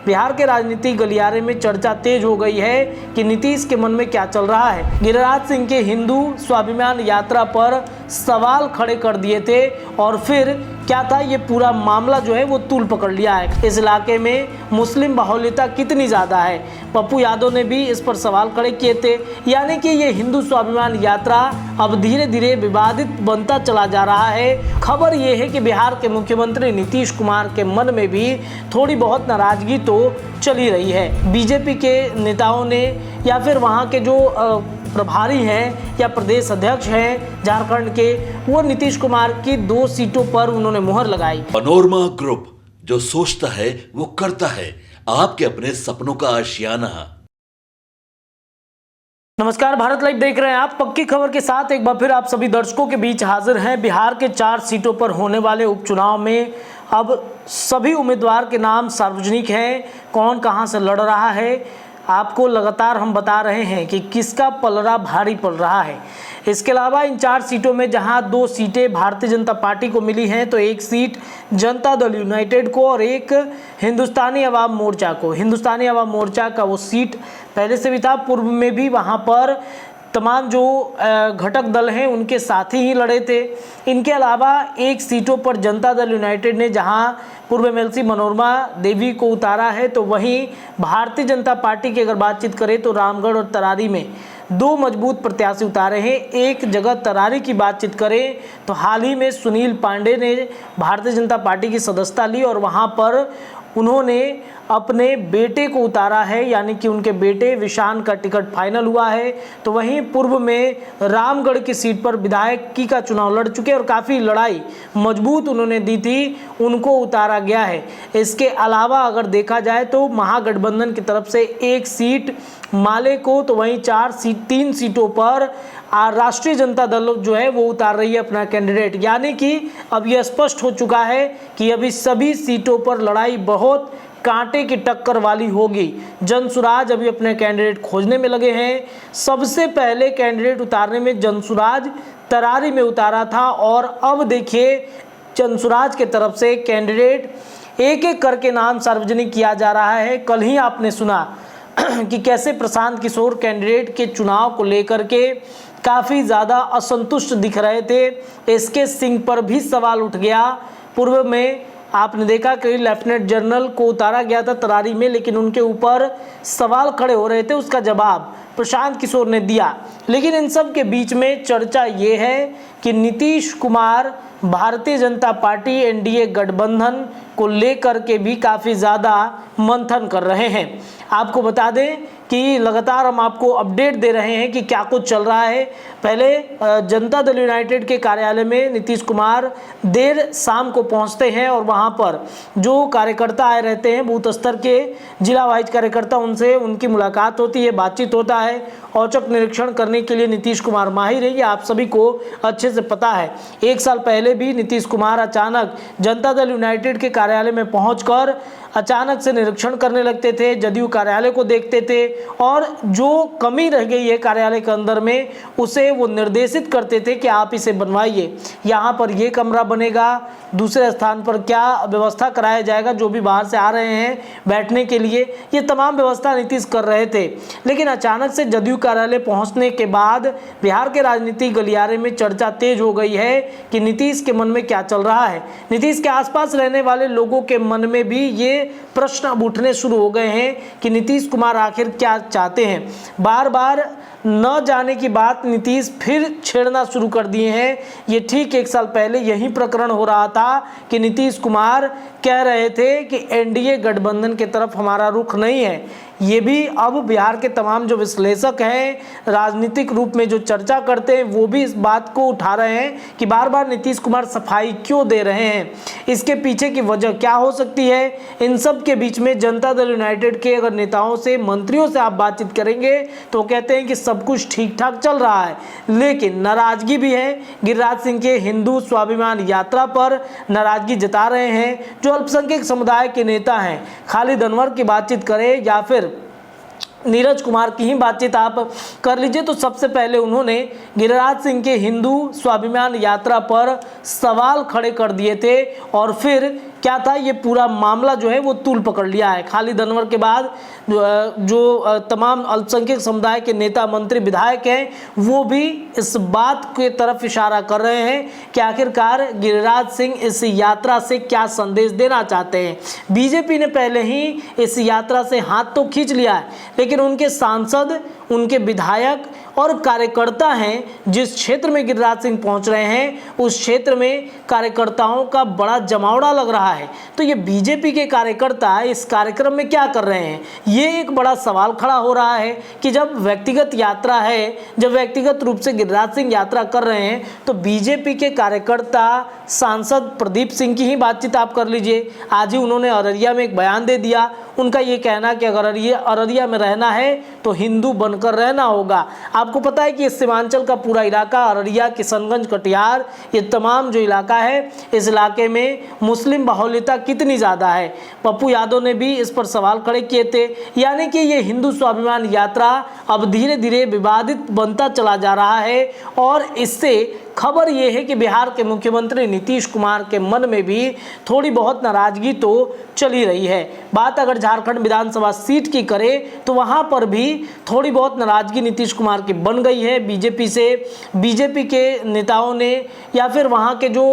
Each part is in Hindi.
बिहार के राजनीतिक गलियारे में चर्चा तेज हो गई है कि नीतीश के मन में क्या चल रहा है। गिरिराज सिंह के हिंदू स्वाभिमान यात्रा पर सवाल खड़े कर दिए थे और फिर क्या था, ये पूरा मामला जो है वो तूल पकड़ लिया है। इस इलाके में मुस्लिम बाहुल्यता कितनी ज़्यादा है, पप्पू यादव ने भी इस पर सवाल खड़े किए थे। यानी कि ये हिंदू स्वाभिमान यात्रा अब धीरे धीरे विवादित बनता चला जा रहा है। खबर ये है कि बिहार के मुख्यमंत्री नीतीश कुमार के मन में भी थोड़ी बहुत नाराजगी तो चली रही है। बीजेपी के नेताओं ने या फिर वहाँ के जो प्रभारी हैं या प्रदेश अध्यक्ष हैं झारखंड के, वो नीतीश कुमार की 2 सीटों पर उन्होंने मुहर लगाई। पनोरमा ग्रुप, जो सोचता है वो करता है, आपके अपने सपनों का आशियाना। नमस्कार, भारत लाइव देख रहे हैं आप। पक्की खबर के साथ एक बार फिर आप सभी दर्शकों के बीच हाजिर हैं। बिहार के 4 सीटों पर होने वाले उपचुनाव में अब सभी उम्मीदवार के नाम सार्वजनिक हैं। कौन कहां से लड़ रहा है, आपको लगातार हम बता रहे हैं कि किसका पलड़ा भारी पड़ रहा है। इसके अलावा इन 4 सीटों में जहां 2 सीटें भारतीय जनता पार्टी को मिली हैं, तो 1 सीट जनता दल यूनाइटेड को और 1 हिंदुस्तानी अवाम मोर्चा को। हिंदुस्तानी अवाम मोर्चा का वो सीट पहले से भी था, पूर्व में भी वहां पर तमाम जो घटक दल हैं उनके साथी ही लड़े थे। इनके अलावा 1 सीटों पर जनता दल यूनाइटेड ने जहां पूर्व एमएलसी मनोरमा देवी को उतारा है, तो वहीं भारतीय जनता पार्टी की अगर बातचीत करें तो रामगढ़ और तरारी में 2 मजबूत प्रत्याशी उतारे हैं। एक जगह तरारी की बातचीत करें तो हाल ही में सुनील पांडे ने भारतीय जनता पार्टी की सदस्यता ली और वहां पर उन्होंने अपने बेटे को उतारा है, यानी कि उनके बेटे विशान का टिकट फाइनल हुआ है। तो वहीं पूर्व में रामगढ़ की सीट पर विधायकी का चुनाव लड़ चुके और काफ़ी लड़ाई मजबूत उन्होंने दी थी, उनको उतारा गया है। इसके अलावा अगर देखा जाए तो महागठबंधन की तरफ से 1 सीट माले को, तो वहीं 3 सीटों पर राष्ट्रीय जनता दल जो है वो उतार रही है अपना कैंडिडेट। यानी कि अब यह स्पष्ट हो चुका है कि अभी सभी सीटों पर लड़ाई बहुत कांटे की टक्कर वाली होगी। जनसुराज अभी अपने कैंडिडेट खोजने में लगे हैं। सबसे पहले कैंडिडेट उतारने में जनसुराज तरारी में उतारा था और अब देखिए जनसुराज के तरफ से कैंडिडेट एक-एक करके नाम सार्वजनिक किया जा रहा है। कल ही आपने सुना कि कैसे प्रशांत किशोर कैंडिडेट के चुनाव को लेकर के काफ़ी ज़्यादा असंतुष्ट दिख रहे थे। एसके सिंह पर भी सवाल उठ गया। पूर्व में आपने देखा कि लेफ्टिनेंट जनरल को उतारा गया था तरारी में, लेकिन उनके ऊपर सवाल खड़े हो रहे थे, उसका जवाब प्रशांत किशोर ने दिया। लेकिन इन सब के बीच में चर्चा ये है कि नीतीश कुमार भारतीय जनता पार्टी एनडीए गठबंधन को लेकर के भी काफ़ी ज़्यादा मंथन कर रहे हैं। आपको बता दें कि लगातार हम आपको अपडेट दे रहे हैं कि क्या कुछ चल रहा है। पहले जनता दल यूनाइटेड के कार्यालय में नीतीश कुमार देर शाम को पहुंचते हैं और वहां पर जो कार्यकर्ता आए रहते हैं, बूथ स्तर के जिला वाइज कार्यकर्ता, उनसे उनकी मुलाकात होती है, बातचीत होता है। औचक निरीक्षण करने के लिए नीतीश कुमार माहिर है, ये आप सभी को अच्छे से पता है। 1 साल पहले भी नीतीश कुमार अचानक जनता दल यूनाइटेड के कार्यालय में पहुंचकर अचानक से निरीक्षण करने लगते थे, जदयू कार्यालय को देखते थे और जो कमी रह गई है कार्यालय के अंदर में उसे वो निर्देशित करते थे कि आप इसे बनवाइए, यहाँ पर ये कमरा बनेगा, दूसरे स्थान पर क्या व्यवस्था कराया जाएगा, जो भी बाहर से आ रहे हैं बैठने के लिए, ये तमाम व्यवस्था नीतीश कर रहे थे। लेकिन अचानक से जदयू कार्यालय पहुंचने के बाद बिहार के राजनीतिक गलियारे में चर्चा तेज हो गई है कि नीतीश के मन में क्या चल रहा है। नीतीश के आसपास रहने वाले लोगों के मन में भी ये प्रश्न अब उठने शुरू हो गए हैं कि नीतीश कुमार आखिर क्या चाहते हैं। बार बार न जाने की बात नीतीश फिर छेड़ना शुरू कर दिए हैं। ये ठीक 1 साल पहले यही प्रकरण हो रहा था कि नीतीश कुमार कह रहे थे कि एनडीए गठबंधन की तरफ हमारा रुख नहीं है। ये भी अब बिहार के तमाम जो विश्लेषक हैं, राजनीतिक रूप में जो चर्चा करते हैं, वो भी इस बात को उठा रहे हैं कि बार बार नीतीश कुमार सफाई क्यों दे रहे हैं, इसके पीछे की वजह क्या हो सकती है। इन सब के बीच में जनता दल यूनाइटेड के अगर नेताओं से, मंत्रियों से आप बातचीत करेंगे तो कहते हैं कि सब कुछ ठीक ठाक चल रहा है, लेकिन नाराजगी भी है। गिरिराज सिंह के हिंदू स्वाभिमान यात्रा पर नाराजगी जता रहे हैं जो अल्पसंख्यक समुदाय के नेता हैं। खालिद अनवर की बातचीत करें या फिर नीरज कुमार की ही बातचीत आप कर लीजिए, तो सबसे पहले उन्होंने गिरिराज सिंह के हिंदू स्वाभिमान यात्रा पर सवाल खड़े कर दिए थे और फिर क्या था, ये पूरा मामला जो है वो तूल पकड़ लिया है। खालिद अनवर के बाद जो तमाम अल्पसंख्यक समुदाय के नेता, मंत्री, विधायक हैं वो भी इस बात के तरफ इशारा कर रहे हैं कि आखिरकार गिरिराज सिंह इस यात्रा से क्या संदेश देना चाहते हैं। बीजेपी ने पहले ही इस यात्रा से हाथ तो खींच लिया है, लेकिन उनके सांसद, उनके विधायक और कार्यकर्ता हैं जिस क्षेत्र में गिरिराज सिंह पहुंच रहे हैं उस क्षेत्र में कार्यकर्ताओं का बड़ा जमावड़ा लग रहा है। तो ये बीजेपी के कार्यकर्ता इस कार्यक्रम में क्या कर रहे हैं, ये एक बड़ा सवाल खड़ा हो रहा है कि जब व्यक्तिगत यात्रा है, जब व्यक्तिगत रूप से गिरिराज सिंह यात्रा कर रहे हैं तो बीजेपी के कार्यकर्ता, सांसद प्रदीप सिंह की ही बातचीत आप कर लीजिए। आज ही उन्होंने अररिया में एक बयान दे दिया। उनका ये कहना कि अगर अररिया में रहना है तो हिंदू बनकर रहना होगा। आपको पता है कि इस सीमांचल का पूरा इलाका, अररिया, किशनगंज, कटिहार, ये तमाम जो इलाका है, इस इलाके में मुस्लिम बाहुल्यता कितनी ज़्यादा है। पप्पू यादव ने भी इस पर सवाल खड़े किए थे। यानी कि ये हिंदू स्वाभिमान यात्रा अब धीरे धीरे विवादित बनता चला जा रहा है और इससे खबर ये है कि बिहार के मुख्यमंत्री नीतीश कुमार के मन में भी थोड़ी बहुत नाराजगी तो चली रही है। बात अगर झारखंड विधानसभा सीट की करें तो वहां पर भी थोड़ी बहुत नाराजगी नीतीश कुमार की बन गई है बीजेपी से। बीजेपी के नेताओं ने या फिर वहां के जो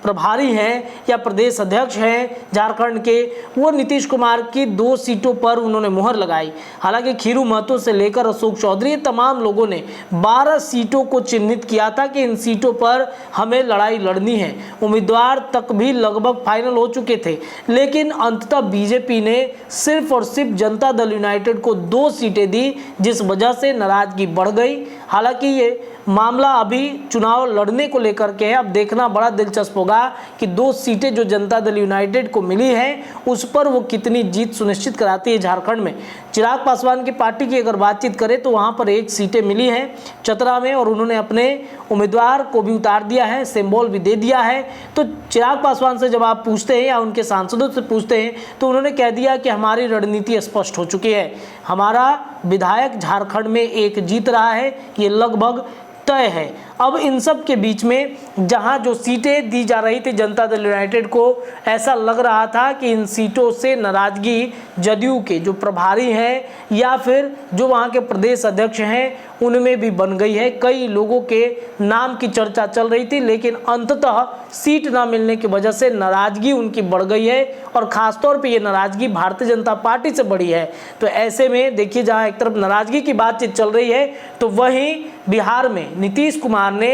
प्रभारी हैं या प्रदेश अध्यक्ष हैं झारखंड के, वो नीतीश कुमार की 2 सीटों पर उन्होंने मुहर लगाई। हालांकि खीरू महतो से लेकर अशोक चौधरी, ये तमाम लोगों ने 12 सीटों को चिन्हित किया था कि इन सीटों पर हमें लड़ाई लड़नी है। उम्मीदवार तक भी लगभग फाइनल हो चुके थे, लेकिन अंततः बीजेपी ने सिर्फ और सिर्फ जनता दल यूनाइटेड को 2 सीटें दी, जिस वजह से नाराजगी बढ़ गई। हालांकि ये मामला अभी चुनाव लड़ने को लेकर के है। अब देखना बड़ा दिलचस्प होगा कि 2 सीटें जो जनता दल यूनाइटेड को मिली हैं उस पर वो कितनी जीत सुनिश्चित कराती है झारखंड में। चिराग पासवान की पार्टी की अगर बातचीत करें तो वहां पर 1 सीटें मिली हैं चतरा में और उन्होंने अपने उम्मीदवार को भी उतार दिया है, सिंबल भी दे दिया है। तो चिराग पासवान से जब आप पूछते हैं या उनके सांसदों से पूछते हैं तो उन्होंने कह दिया कि हमारी रणनीति स्पष्ट हो चुकी है, हमारा विधायक झारखंड में 1 जीत रहा है, ये लगभग तय है। अब इन सब के बीच में जहां जो सीटें दी जा रही थी जनता दल यूनाइटेड को, ऐसा लग रहा था कि इन सीटों से नाराजगी जदयू के जो प्रभारी हैं या फिर जो वहां के प्रदेश अध्यक्ष हैं उनमें भी बन गई है। कई लोगों के नाम की चर्चा चल रही थी, लेकिन अंततः सीट ना मिलने की वजह से नाराजगी उनकी बढ़ गई है और खासतौर पर यह नाराजगी भारतीय जनता पार्टी से बढ़ी है। तो ऐसे में देखिए, जहाँ एक तरफ नाराजगी की बातचीत चल रही है तो वहीं बिहार में नीतीश कुमार ने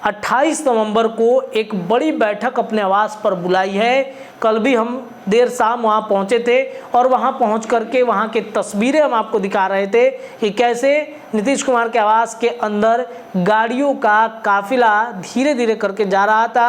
28 नवंबर को एक बड़ी बैठक अपने आवास पर बुलाई है। कल भी हम देर शाम वहां पहुंचे थे और वहां पहुंच करके वहां की तस्वीरें हम आपको दिखा रहे थे कि कैसे नीतीश कुमार के आवास के अंदर गाड़ियों का काफिला धीरे धीरे करके जा रहा था।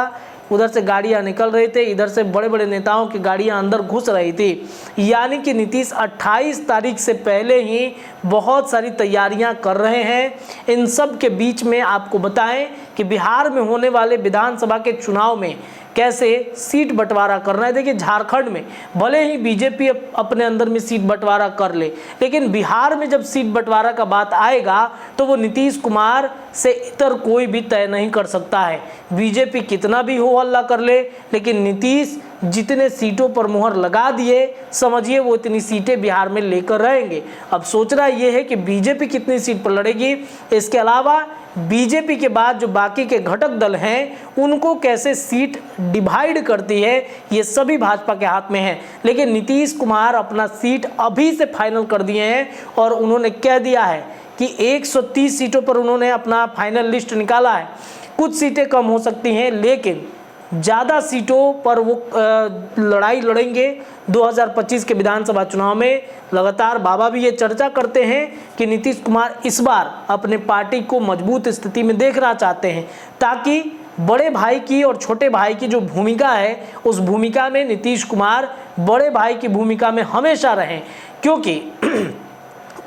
उधर से गाड़ियां निकल रही थी, इधर से बड़े बड़े नेताओं की गाड़ियां अंदर घुस रही थी। यानी कि नीतीश 28 तारीख से पहले ही बहुत सारी तैयारियां कर रहे हैं। इन सब के बीच में आपको बताएं कि बिहार में होने वाले विधानसभा के चुनाव में कैसे सीट बंटवारा करना है। देखिए, झारखंड में भले ही बीजेपी अपने अंदर में सीट बंटवारा कर ले, लेकिन बिहार में जब सीट बंटवारा का बात आएगा तो वो नीतीश कुमार से इतर कोई भी तय नहीं कर सकता है। बीजेपी कितना भी हो हल्ला कर ले, लेकिन नीतीश जितने सीटों पर मुहर लगा दिए, समझिए वो इतनी सीटें बिहार में लेकर रहेंगे। अब सोचना ये है कि बीजेपी कितनी सीट पर लड़ेगी, इसके अलावा बीजेपी के बाद जो बाकी के घटक दल हैं उनको कैसे सीट डिवाइड करती है, ये सभी भाजपा के हाथ में है। लेकिन नीतीश कुमार अपना सीट अभी से फाइनल कर दिए हैं और उन्होंने कह दिया है कि 130 सीटों पर उन्होंने अपना फाइनल लिस्ट निकाला है। कुछ सीटें कम हो सकती हैं, लेकिन ज़्यादा सीटों पर वो लड़ाई लड़ेंगे 2025 के विधानसभा चुनाव में। लगातार बाबा भी ये चर्चा करते हैं कि नीतीश कुमार इस बार अपने पार्टी को मजबूत स्थिति में देखना चाहते हैं, ताकि बड़े भाई की और छोटे भाई की जो भूमिका है उस भूमिका में नीतीश कुमार बड़े भाई की भूमिका में हमेशा रहें। क्योंकि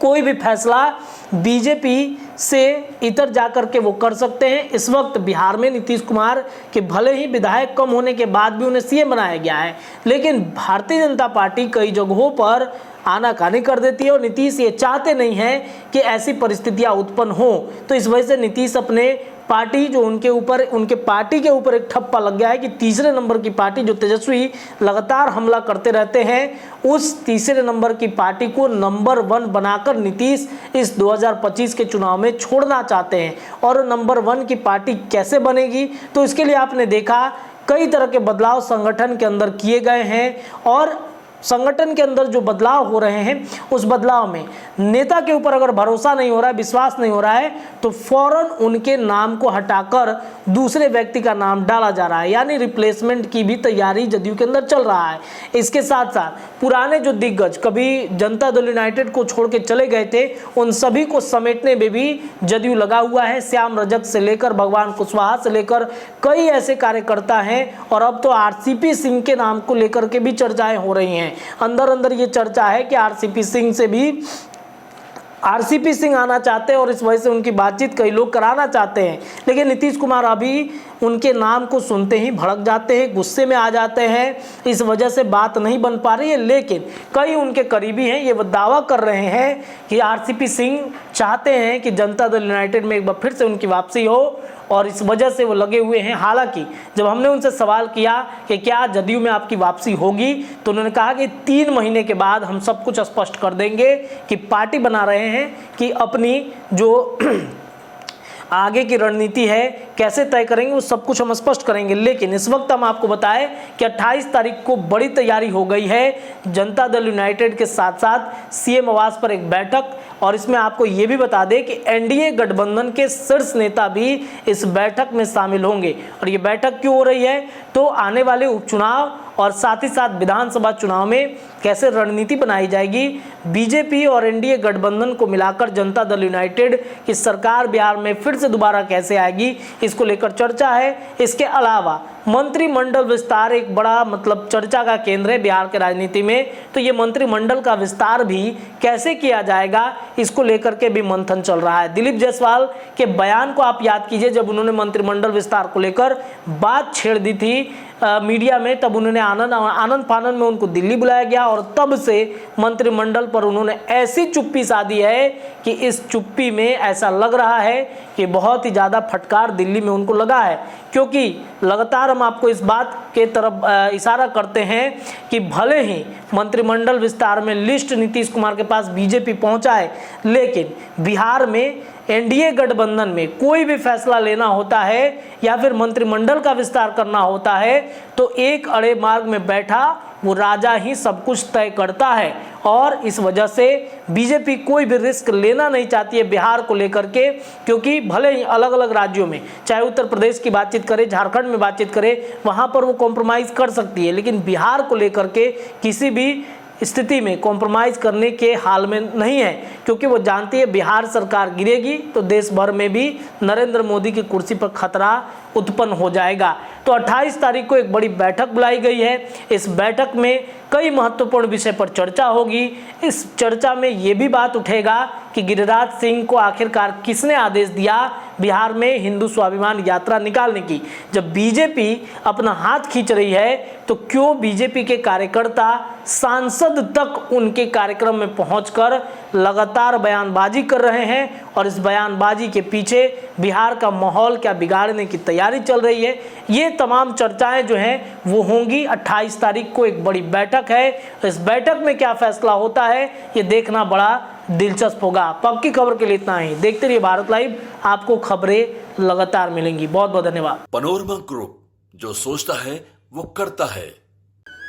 कोई भी फैसला बीजेपी से इतर जाकर के वो कर सकते हैं। इस वक्त बिहार में नीतीश कुमार के भले ही विधायक कम होने के बाद भी उन्हें सीएम बनाया गया है, लेकिन भारतीय जनता पार्टी कई जगहों पर आनाकानी कर देती है और नीतीश ये चाहते नहीं हैं कि ऐसी परिस्थितियां उत्पन्न हो। तो इस वजह से नीतीश अपने पार्टी जो उनके पार्टी के ऊपर एक ठप्पा लग गया है कि तीसरे नंबर की पार्टी जो तेजस्वी लगातार हमला करते रहते हैं, उस तीसरे नंबर की पार्टी को नंबर 1 बनाकर नीतीश इस 2025 के चुनाव में छोड़ना चाहते हैं। और नंबर 1 की पार्टी कैसे बनेगी, तो इसके लिए आपने देखा कई तरह के बदलाव संगठन के अंदर किए गए हैं और संगठन के अंदर जो बदलाव हो रहे हैं उस बदलाव में नेता के ऊपर अगर भरोसा नहीं हो रहा है, विश्वास नहीं हो रहा है, तो फौरन उनके नाम को हटाकर दूसरे व्यक्ति का नाम डाला जा रहा है, यानी रिप्लेसमेंट की भी तैयारी जदयू के अंदर चल रहा है। इसके साथ साथ पुराने जो दिग्गज कभी जनता दल यूनाइटेड को छोड़ के चले गए थे, उन सभी को समेटने में भी जदयू लगा हुआ है। श्याम रजक से लेकर भगवान कुशवाहा से लेकर कई ऐसे कार्यकर्ता हैं और अब तो आरसीपी सिंह के नाम को लेकर के भी चर्चाएं हो रही हैं। अंदर अंदर ये चर्चा है कि आरसीपी सिंह आना चाहते हैं और इस वजह से उनकी बातचीत कई लोग कराना चाहते हैं, लेकिन नीतीश कुमार अभी उनके नाम को सुनते ही भड़क जाते हैं, गुस्से में आ जाते हैं। इस वजह से बात नहीं बन पा रही है, लेकिन कई उनके करीबी हैं, ये दावा कर रहे हैं कि आरसीपी सिंह चाहते हैं कि जनता दल यूनाइटेड में एक बार फिर से उनकी वापसी हो और इस वजह से वो लगे हुए हैं। हालांकि जब हमने उनसे सवाल किया कि क्या जदयू में आपकी वापसी होगी, तो उन्होंने कहा कि 3 महीने के बाद हम सब कुछ स्पष्ट कर देंगे कि पार्टी बना रहे हैं कि अपनी जो आगे की रणनीति है कैसे तय करेंगे, वो सब कुछ हम स्पष्ट करेंगे। लेकिन इस वक्त हम आपको बताएं कि 28 तारीख को बड़ी तैयारी हो गई है जनता दल यूनाइटेड के साथ साथ सीएम आवास पर एक बैठक, और इसमें आपको ये भी बता दें कि एनडीए गठबंधन के शीर्ष नेता भी इस बैठक में शामिल होंगे। और ये बैठक क्यों हो रही है, तो आने वाले उपचुनाव और साथ ही साथ विधानसभा चुनाव में कैसे रणनीति बनाई जाएगी, बीजेपी और एनडीए गठबंधन को मिलाकर जनता दल यूनाइटेड की सरकार बिहार में फिर से दोबारा कैसे आएगी, इसको लेकर चर्चा है। इसके अलावा मंत्रिमंडल विस्तार एक बड़ा चर्चा का केंद्र है बिहार के राजनीति में, तो ये मंत्रिमंडल का विस्तार भी कैसे किया जाएगा, इसको लेकर के भी मंथन चल रहा है। दिलीप जायसवाल के बयान को आप याद कीजिए, जब उन्होंने मंत्रिमंडल विस्तार को लेकर बात छेड़ दी थी मीडिया में, तब उन्होंने आनंद फानन में उनको दिल्ली बुलाया गया और तब से मंत्रिमंडल पर उन्होंने ऐसी चुप्पी साधी है कि इस चुप्पी में ऐसा लग रहा है कि बहुत ही ज़्यादा फटकार दिल्ली में उनको लगा है, क्योंकि लगातार हम आपको इस बात के तरफ इशारा करते हैं कि भले ही मंत्रिमंडल विस्तार में लिस्ट नीतीश कुमार के पास बीजेपी पहुंचाए, लेकिन बिहार में एनडीए गठबंधन में कोई भी फैसला लेना होता है या फिर मंत्रिमंडल का विस्तार करना होता है, तो एक अड़े मार्ग में बैठा वो राजा ही सब कुछ तय करता है। और इस वजह से बीजेपी कोई भी रिस्क लेना नहीं चाहती है बिहार को लेकर के, क्योंकि भले ही अलग अलग राज्यों में, चाहे उत्तर प्रदेश की बातचीत करें, झारखंड में बातचीत करें, वहाँ पर वो कॉम्प्रोमाइज़ कर सकती है, लेकिन बिहार को लेकर के किसी भी स्थिति में कॉम्प्रोमाइज करने के हाल में नहीं है, क्योंकि वो जानती है बिहार सरकार गिरेगी तो देश भर में भी नरेंद्र मोदी की कुर्सी पर खतरा उत्पन्न हो जाएगा। तो 28 तारीख को एक बड़ी बैठक बुलाई गई है। इस बैठक में कई महत्वपूर्ण विषय पर चर्चा होगी। इस चर्चा में ये भी बात उठेगा कि गिरिराज सिंह को आखिरकार किसने आदेश दिया बिहार में हिंदू स्वाभिमान यात्रा निकालने की। जब बीजेपी अपना हाथ खींच रही है तो क्यों बीजेपी के कार्यकर्ता सांसद तक उनके कार्यक्रम में पहुंचकर लगातार बयानबाजी कर रहे हैं, और इस बयानबाजी के पीछे बिहार का माहौल क्या बिगाड़ने की तैयारी चल रही है। ये तमाम चर्चाएं जो हैं वो होंगी। 28 तारीख को एक बड़ी बैठक है, इस बैठक में क्या फैसला होता है ये देखना बड़ा दिलचस्प होगा। पक्की खबर के लिए इतना ही। देखते रहिए भारत लाइव, आपको खबरें लगातार मिलेंगी। बहुत बहुत धन्यवाद। पनोरमा ग्रुप, जो सोचता है वो करता है।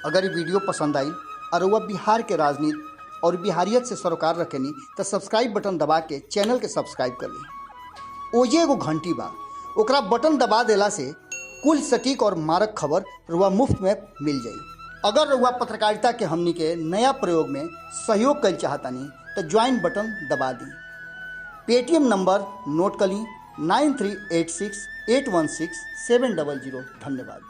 अगर ये वीडियो पसंद आई और वह बिहार के राजनीति और बिहारियत से सरोकार रखेनी तो सब्सक्राइब बटन दबा के चैनल के सब्सक्राइब कर ली। ओजे एगो घंटी बा, ओकरा बटन दबा देला से कुल सटीक और मारक खबर रुआ मुफ्त में मिल जाई। अगर रुआ पत्रकारिता के हमनी के नया प्रयोग में सहयोग कर चाहतानी तो ज्वाइन बटन दबा दी। पेटीएम नंबर नोट कर ली 9386816700। धन्यवाद।